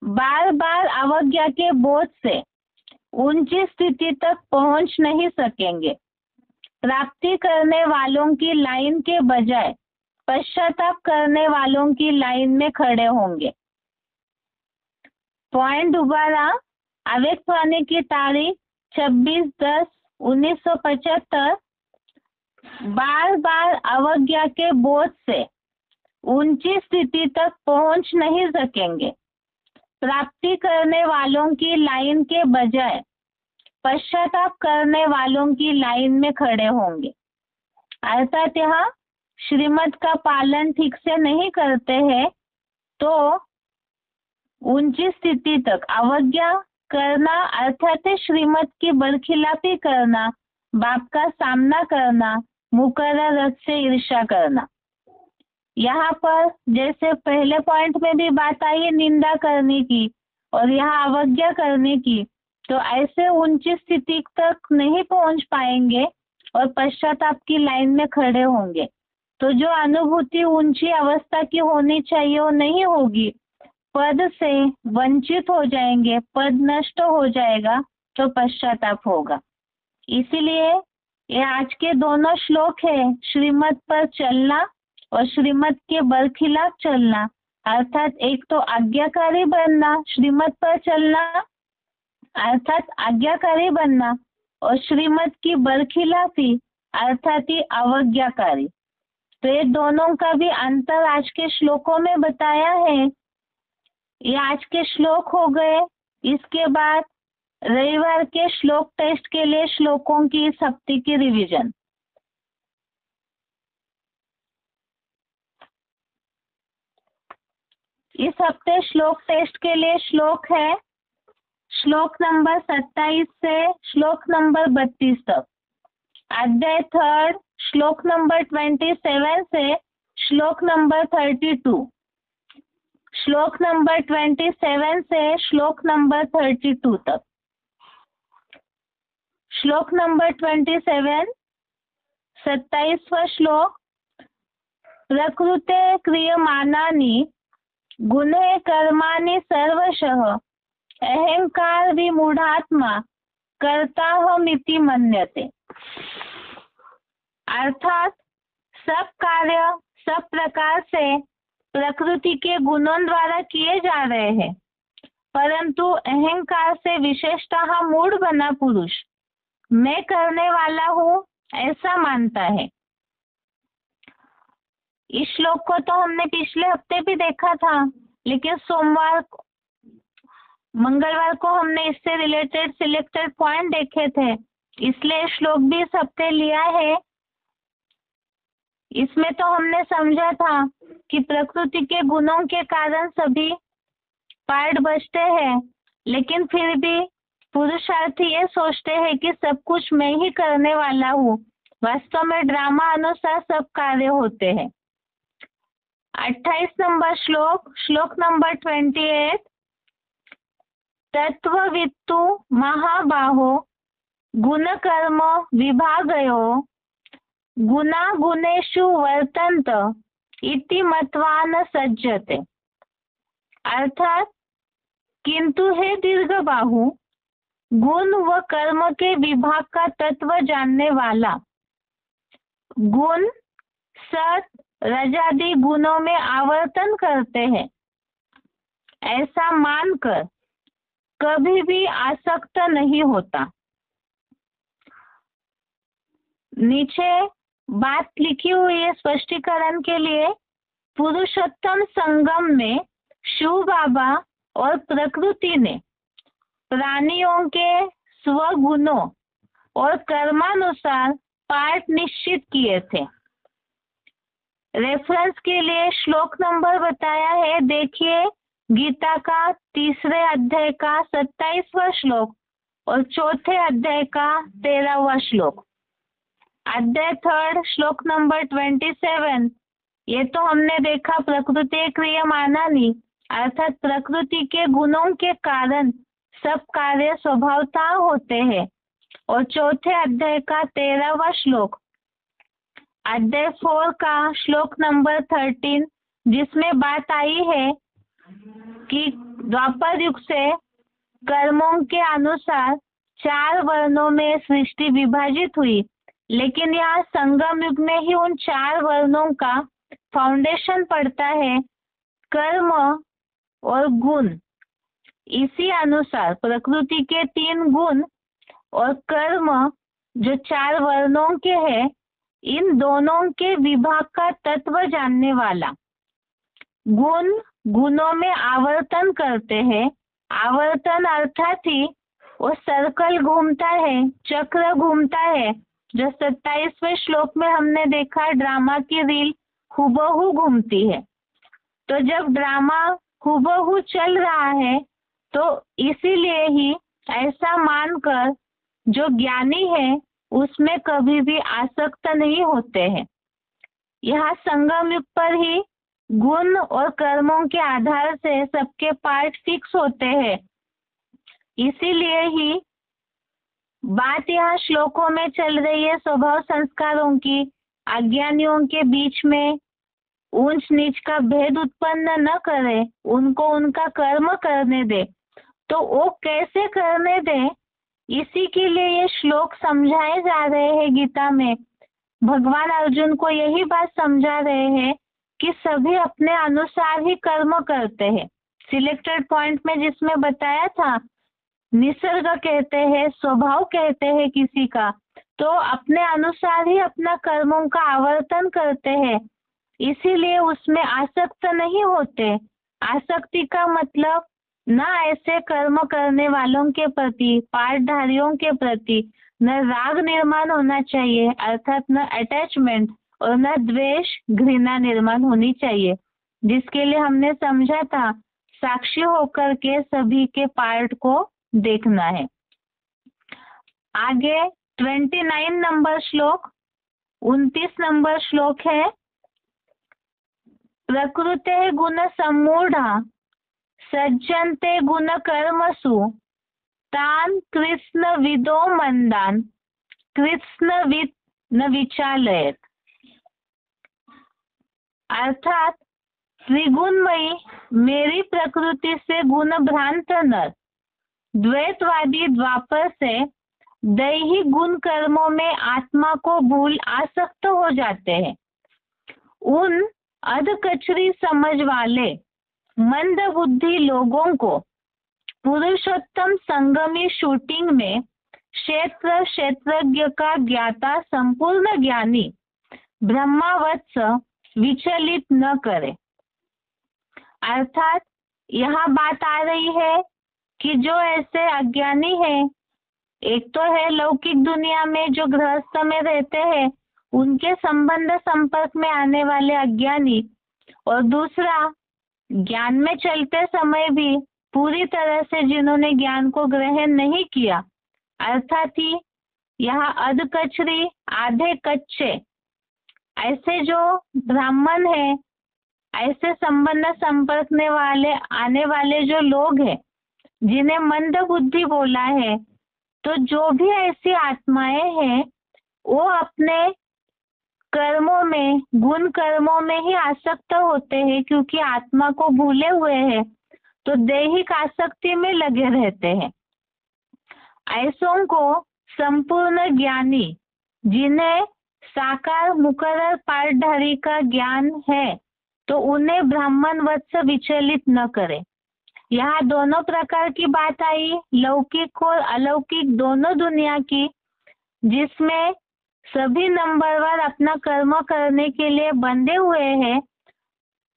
बार बार अवज्ञा के बोझ से ऊंची स्थिति तक पहुंच नहीं सकेंगे। प्राप्ति करने वालों की लाइन के बजाय पश्चाताप करने वालों की लाइन में खड़े होंगे। पॉइंट दोबारा, अव्यक्तवाणी की तारीख 26/10/1975। बार बार अवज्ञा के बोझ से ऊंची स्थिति तक पहुंच नहीं सकेंगे। प्राप्ति करने वालों की लाइन के बजाय पश्चाताप करने वालों की लाइन में खड़े होंगे। अर्थात यहाँ श्रीमत का पालन ठीक से नहीं करते हैं तो ऊंची स्थिति तक अवज्ञा करना अर्थात श्रीमत की बरखिलाफी करना, बाप का सामना करना, मुकर्रर रस से ईर्ष्या करना। यहाँ पर जैसे पहले पॉइंट में भी बात आई है निंदा करने की और यहाँ अवज्ञा करने की, तो ऐसे ऊंची स्थिति तक नहीं पहुंच पाएंगे और पश्चाताप की लाइन में खड़े होंगे। तो जो अनुभूति ऊंची अवस्था की होनी चाहिए वो नहीं होगी, पद से वंचित हो जाएंगे, पद नष्ट हो जाएगा तो पश्चाताप होगा। इसीलिए ये आज के दोनों श्लोक है, श्रीमत पर चलना और श्रीमत के बरखिलाफ चलना। अर्थात एक तो आज्ञाकारी बनना, श्रीमत पर चलना अर्थात आज्ञाकारी बनना, और श्रीमत की बरखिलाफी अर्थात ही अवज्ञाकारी। तो ये दोनों का भी अंतर आज के श्लोकों में बताया है। ये आज के श्लोक हो गए। इसके बाद रविवार के श्लोक टेस्ट के लिए श्लोकों की इस हफ्ते की रिवीजन। इस हफ्ते श्लोक टेस्ट के लिए श्लोक है श्लोक नंबर 27 से श्लोक नंबर 32 तक। अध्याय 3 श्लोक नंबर 27 से श्लोक नंबर 32। श्लोक नंबर 27 से श्लोक नंबर 32 तक। श्लोक नंबर 27, 27वां श्लोक। प्रकृते क्रियमाणानि गुणे कर्माणि सर्वशः अहंकार विमूढ़ात्मा कर्ताहमिति मन्यते। अर्थात सब कार्य सब प्रकार से प्रकृति के गुणों द्वारा किए जा रहे हैं, परंतु अहंकार से विशेषतः मूढ़ बना पुरुष मैं करने वाला हूँ ऐसा मानता है। इस श्लोक को तो हमने पिछले हफ्ते भी देखा था, लेकिन मंगलवार को हमने इससे रिलेटेड सिलेक्टेड पॉइंट देखे थे, इसलिए श्लोक भी इस हफ्ते लिया है। इसमें तो हमने समझा था कि प्रकृति के गुणों के कारण सभी पार्ट बचते हैं, लेकिन फिर भी पुरुषार्थी ये सोचते हैं कि सब कुछ मैं ही करने वाला हूँ। वास्तव में ड्रामा अनुसार सब कार्य होते हैं। 28 नंबर श्लोक, श्लोक नंबर 28। तत्ववित्तु महाबाहो गुण कर्म विभागयो गुणा गुणेषु वर्तन्त इति मत्वा न सज्जते। अर्थात किंतु हे दीर्घबाहु, गुण व कर्म के विभाग का तत्व जानने वाला, गुण सत रजादि गुणों में आवर्तन करते हैं ऐसा मानकर कभी भी आसक्त नहीं होता। नीचे बात लिखी हुई है स्पष्टीकरण के लिए। पुरुषोत्तम संगम में शिव बाबा और प्रकृति ने प्राणियों के स्वगुणों और कर्मानुसार पार्ट निश्चित किए थे। रेफरेंस के लिए श्लोक नंबर बताया है, देखिए गीता का 3 अध्याय का 27वां श्लोक और 4 अध्याय का 13वां श्लोक। अध्याय 3 श्लोक नंबर 27, ये तो हमने देखा प्रकृति क्रियमानानि, अर्थात प्रकृति के गुणों के कारण सब कार्य स्वभावतः होते हैं। और 4 अध्याय का 13वां श्लोक, अध्याय 4 का श्लोक नंबर 13, जिसमें बात आई है कि द्वापर युग से कर्मों के अनुसार 4 वर्णों में सृष्टि विभाजित हुई, लेकिन यहाँ संगम युग में ही उन 4 वर्णों का फाउंडेशन पड़ता है, कर्म और गुण। इसी अनुसार प्रकृति के 3 गुण और कर्म जो 4 वर्णों के हैं, इन दोनों के विभाग का तत्व जानने वाला। गुण गुणों में आवर्तन करते हैं, आवर्तन अर्थात ही वो सर्कल घूमता है, चक्र घूमता है, जो 27वें श्लोक में हमने देखा ड्रामा की रील हुबहू घूमती है। तो जब ड्रामा हुबहू चल रहा है तो इसीलिए ही ऐसा मानकर जो ज्ञानी है उसमें कभी भी आसक्त नहीं होते हैं। यहाँ संगम युग पर ही गुण और कर्मों के आधार से सबके पार्ट फिक्स होते हैं। इसीलिए ही बात यहाँ श्लोकों में चल रही है स्वभाव संस्कारों की। अज्ञानियों के बीच में ऊंच नीच का भेद उत्पन्न न करे, उनको उनका कर्म करने दे। तो वो कैसे करने दे, इसी के लिए ये श्लोक समझाए जा रहे हैं गीता में। भगवान अर्जुन को यही बात समझा रहे हैं कि सभी अपने अनुसार ही कर्म करते हैं। सिलेक्टेड पॉइंट में जिसमें बताया था, निसर्ग कहते हैं, स्वभाव कहते हैं किसी का, तो अपने अनुसार ही अपना कर्मों का आवर्तन करते हैं, इसीलिए उसमें आसक्त नहीं होते। आसक्ति का मतलब न ऐसे कर्म करने वालों के प्रति, पाठधारियों के प्रति न राग निर्माण होना चाहिए, अर्थात न अटैचमेंट, और न द्वेष घृणा निर्माण होनी चाहिए, जिसके लिए हमने समझा था साक्षी होकर के सभी के पार्ट को देखना है। आगे 29 नंबर श्लोक, 29 नंबर श्लोक है, प्रकृते गुण सम्मूढ़ा सज्जन्ते गुण कर्मसु तान कृष्ण विदो मंदान कृष्ण विद न विचालयत। अर्थात त्रिगुणमयी मेरी प्रकृति से गुण भ्रांत नर द्वैतवादी द्वापर से दैहिक गुण कर्मों में आत्मा को भूल आसक्त हो जाते हैं। उन अधकचरी समझ वाले मंद बुद्धि लोगों को पुरुषोत्तम संगमी शूटिंग में क्षेत्रज्ञ का ज्ञाता संपूर्ण ज्ञानी ब्रह्मावत्स विचलित न करे। अर्थात यहाँ बात आ रही है कि जो ऐसे अज्ञानी है, एक तो है लौकिक दुनिया में जो गृहस्थ में रहते हैं उनके संबंध संपर्क में आने वाले अज्ञानी, और दूसरा ज्ञान में चलते समय भी पूरी तरह से जिन्होंने ज्ञान को ग्रहण नहीं किया, अर्थात ही यहाँ अधकचरी आधे कच्चे, ऐसे जो ब्राह्मण है, ऐसे संबंध संपर्क में आने वाले जो लोग हैं जिन्हें मंद बुद्धि बोला है, तो जो भी ऐसी आत्माएं हैं वो अपने कर्मों में, गुण कर्मों में ही आसक्त होते हैं, क्योंकि आत्मा को भूले हुए हैं। तो दैहिक आसक्ति में लगे रहते हैं। ऐसों को संपूर्ण ज्ञानी, जिन्हें साकार मुकर्रर पाठधारी का ज्ञान है, तो उन्हें ब्राह्मण वत से विचलित न करे। यहाँ दोनों प्रकार की बात आई, लौकिक और अलौकिक दोनों दुनिया की, जिसमें सभी नंबरवार अपना कर्म करने के लिए बंधे हुए हैं,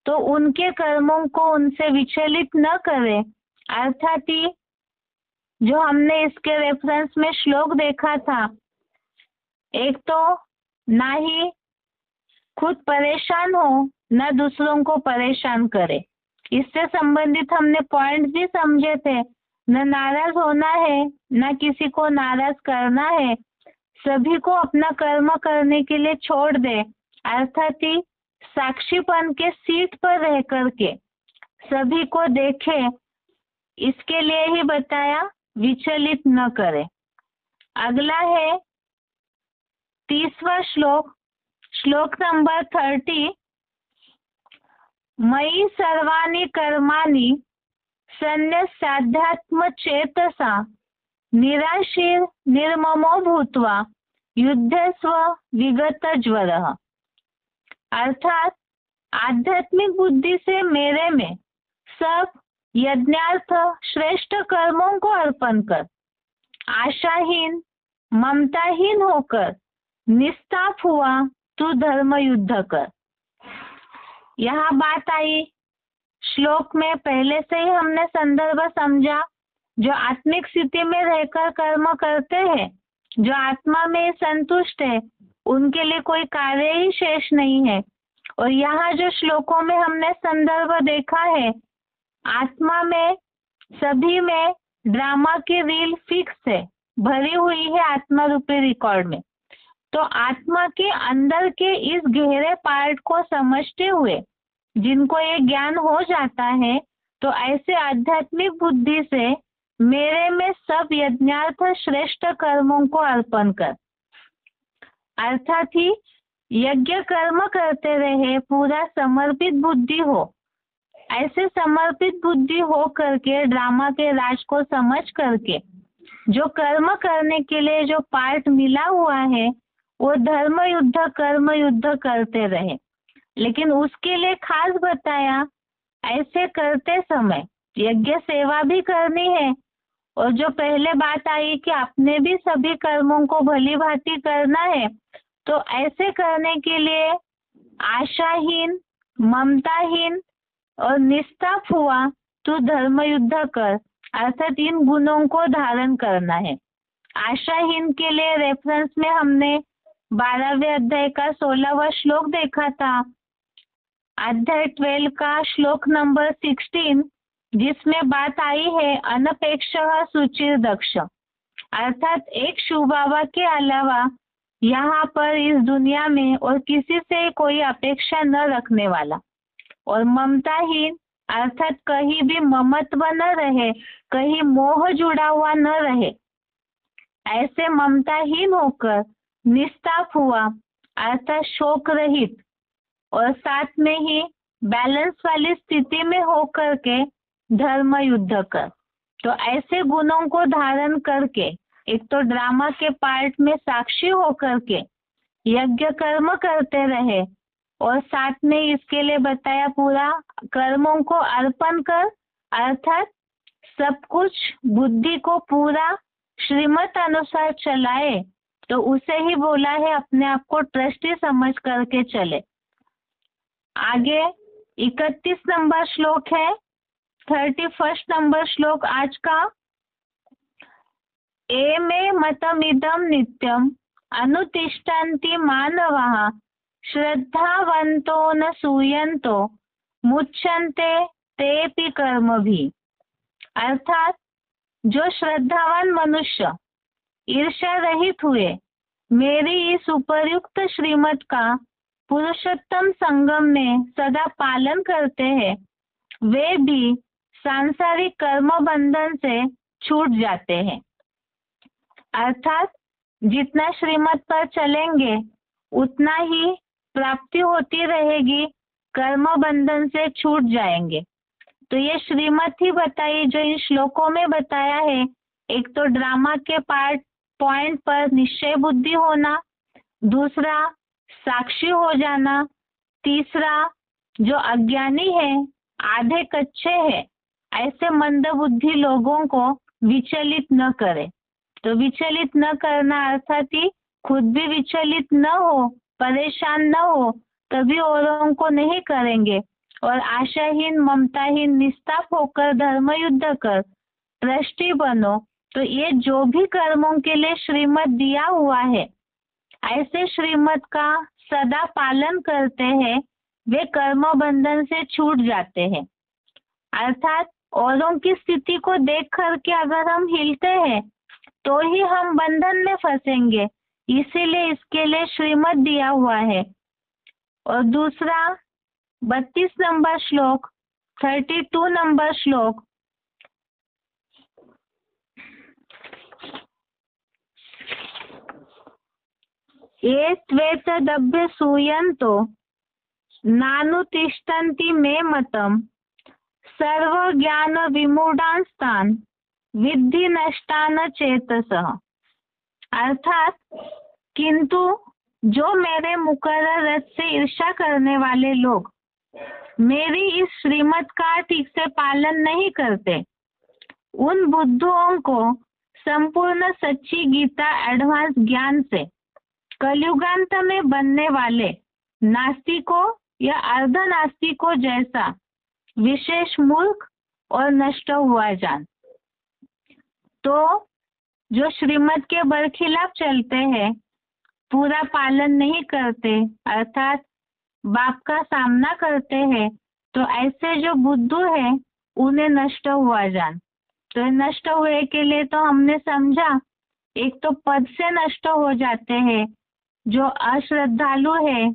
तो उनके कर्मों को उनसे विचलित न करें। अर्थात ही जो हमने इसके रेफरेंस में श्लोक देखा था, एक तो ना ही खुद परेशान हो न दूसरों को परेशान करे, इससे संबंधित हमने पॉइंट भी समझे थे। न नाराज होना है, न किसी को नाराज करना है, सभी को अपना कर्म करने के लिए छोड़ दे। अर्थात ही साक्षीपन के सीट पर रह करके सभी को देखे, इसके लिए ही बताया विचलित न करे। अगला है 30वां श्लोक, श्लोक नंबर 30। मयि सर्वाणि कर्माणि सन्न्यस्याध्यात्म चेतसा निराशीर निर्ममो भूत्वा युद्धस्व विगत ज्वरः। अर्थात आध्यात्मिक बुद्धि से मेरे में सब यज्ञार्थ श्रेष्ठ कर्मों को अर्पण कर, आशाहीन ममताहीन होकर निस्ताप हुआ तू धर्म युद्ध कर। यहाँ बात आई श्लोक में, पहले से ही हमने संदर्भ समझा। जो आत्मिक स्थिति में रहकर कर्म करते हैं, जो आत्मा में संतुष्ट है, उनके लिए कोई कार्य ही शेष नहीं है। और यहाँ जो श्लोकों में हमने संदर्भ देखा है, आत्मा में सभी में ड्रामा की रील फिक्स है, भरी हुई है आत्मा रूपी रिकॉर्ड में। तो आत्मा के अंदर के इस गहरे पार्ट को समझते हुए जिनको ये ज्ञान हो जाता है, तो ऐसे आध्यात्मिक बुद्धि से मेरे में सब यज्ञार्थ श्रेष्ठ कर्मों को अर्पण कर। अर्थात ही यज्ञ कर्म करते रहे, पूरा समर्पित बुद्धि हो। ऐसे समर्पित बुद्धि हो करके ड्रामा के राज को समझ करके जो कर्म करने के लिए जो पार्ट मिला हुआ है, वो धर्म युद्ध कर्म युद्ध करते रहे। लेकिन उसके लिए खास बताया, ऐसे करते समय यज्ञ सेवा भी करनी है। और जो पहले बात आई कि अपने भी सभी कर्मों को भली भांति करना है, तो ऐसे करने के लिए आशाहीन ममताहीन और निस्ताप हुआ तो धर्म युद्ध कर। अर्थात इन गुणों को धारण करना है। आशाहीन के लिए रेफरेंस में हमने 12वें अध्याय का 16वां श्लोक देखा था, अध्याय 12 का श्लोक नंबर 16, जिसमें बात आई है अनपेक्षः सुचिर दक्ष। अर्थात एक शुभावा के अलावा यहाँ पर इस दुनिया में और किसी से कोई अपेक्षा न रखने वाला, और ममताहीन अर्थात कहीं भी ममत्व न रहे, कहीं मोह जुड़ा हुआ न रहे। ऐसे ममताहीन होकर निस्ताप हुआ अर्थात शोक रहित, और साथ में ही बैलेंस वाली स्थिति में होकर के धर्म युद्ध कर। तो ऐसे गुणों को धारण करके, एक तो ड्रामा के पार्ट में साक्षी होकर के यज्ञ कर्म करते रहे, और साथ में इसके लिए बताया पूरा कर्मों को अर्पण कर, अर्थात सब कुछ बुद्धि को पूरा श्रीमत अनुसार चलाए। तो उसे ही बोला है अपने आप को ट्रस्टी समझ करके चले। आगे 31 नंबर श्लोक है, 31 नंबर श्लोक आज का। एमे मतमिदं नित्यम अनुतिष्ठन्ति मानवाः श्रद्धावन्तो न सूयन्तो मुच्यन्ते तेऽपि कर्मभिः। अर्थात जो श्रद्धावान मनुष्य ईर्ष्या रहित हुए मेरी इस उपर्युक्त श्रीमत का पुरुषोत्तम संगम में सदा पालन करते हैं, वे भी सांसारिक कर्म बंधन से छूट जाते हैं। अर्थात जितना श्रीमत पर चलेंगे उतना ही प्राप्ति होती रहेगी, कर्म बंधन से छूट जाएंगे। तो ये श्रीमत ही बताई जो इन श्लोकों में बताया है। एक तो ड्रामा के पॉइंट पर निश्चय बुद्धि होना, दूसरा साक्षी हो जाना, तीसरा जो अज्ञानी है, आधे कच्चे है, ऐसे मंद बुद्धि लोगों को विचलित न करे। तो विचलित न करना अर्थात ही खुद भी विचलित न हो, परेशान न हो, तभी औरों को नहीं करेंगे। और आशाहीन, ममताहीन, निस्ताप होकर धर्म युद्ध कर ट्रस्टी बनो। तो ये जो भी कर्मों के लिए श्रीमत दिया हुआ है, ऐसे श्रीमत का सदा पालन करते हैं, वे कर्म बंधन से छूट जाते हैं। अर्थात औरों की स्थिति को देख करके अगर हम हिलते हैं तो ही हम बंधन में फंसेंगे, इसीलिए इसके लिए श्रीमत दिया हुआ है। और दूसरा 32 नंबर श्लोक, 32 नंबर श्लोक, ये त्वेतदभ्य सूयन्तो नानुतिष्ठन्ति मे मतम सर्व ज्ञान विमूढ़ांस्तान विद्धि नष्टान चेतसः। अर्थात किंतु जो मेरे मुकर्रर रथ से ईर्ष्या करने वाले लोग मेरी इस श्रीमत का ठीक से पालन नहीं करते, उन बुद्धों को संपूर्ण सच्ची गीता एडवांस ज्ञान से कलयुगांत में बनने वाले नास्तिकों या अर्ध नास्तिकों जैसा विशेष मूर्ख और नष्ट हुआ जान। तो जो श्रीमत के बरखिलाफ चलते हैं, पूरा पालन नहीं करते, अर्थात बाप का सामना करते हैं, तो ऐसे जो बुद्धू है उन्हें नष्ट हुआ जान। तो नष्ट हुए के लिए तो हमने समझा, एक तो पद से नष्ट हो जाते हैं, जो अश्रद्धालु है,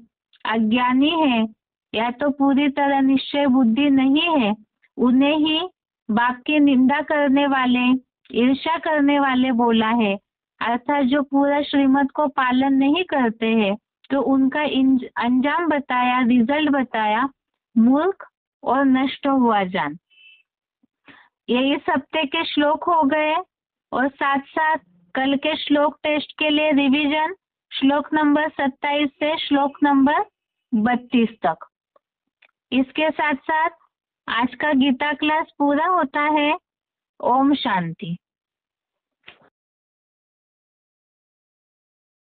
अज्ञानी है, या तो पूरी तरह निश्चय बुद्धि नहीं है, उन्हें ही बाप की निंदा करने वाले, ईर्ष्या करने वाले बोला है। अर्थात जो पूरा श्रीमत को पालन नहीं करते हैं, तो उनका अंजाम बताया, रिजल्ट बताया, मूर्ख और नष्ट हुआ जान। ये इस हफ्ते के श्लोक हो गए, और साथ साथ कल के श्लोक टेस्ट के लिए रिवीजन श्लोक नंबर 27 से श्लोक नंबर 32 तक। इसके साथ साथ आज का गीता क्लास पूरा होता है। ओम शांति।